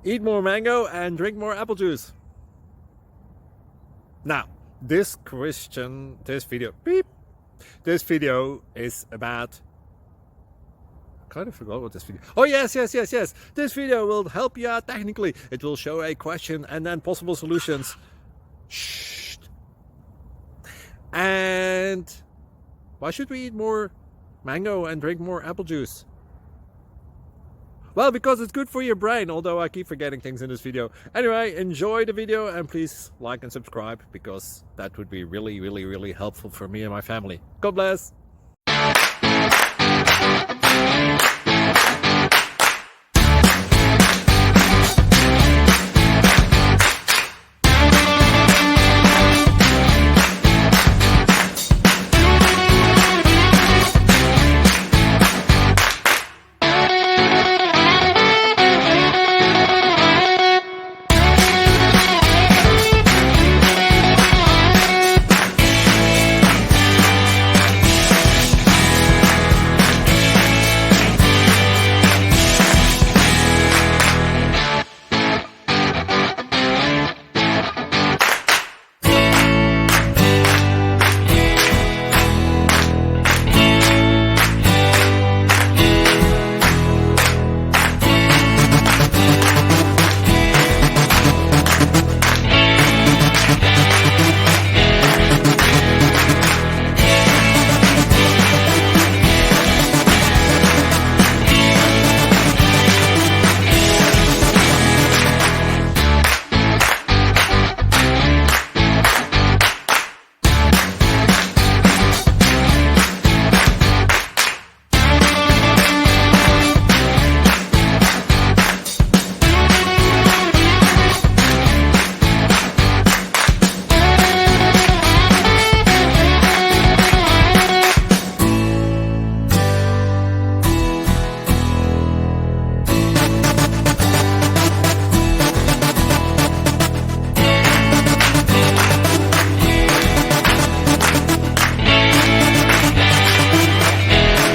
Eat more mango and drink more apple juice. Now, this video is about, I kind of forgot what this video. Oh yes. This video will help you out technically. It will show a question and then possible solutions. Shh. And why should we eat more mango and drink more apple juice? Well, because it's good for your brain, although I keep forgetting things in this video. Anyway, enjoy the video and please like and subscribe, because that would be really helpful for me and my family. God bless!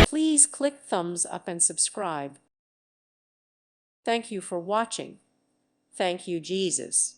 Please click thumbs up and subscribe. Thank you for watching. Thank you, Jesus.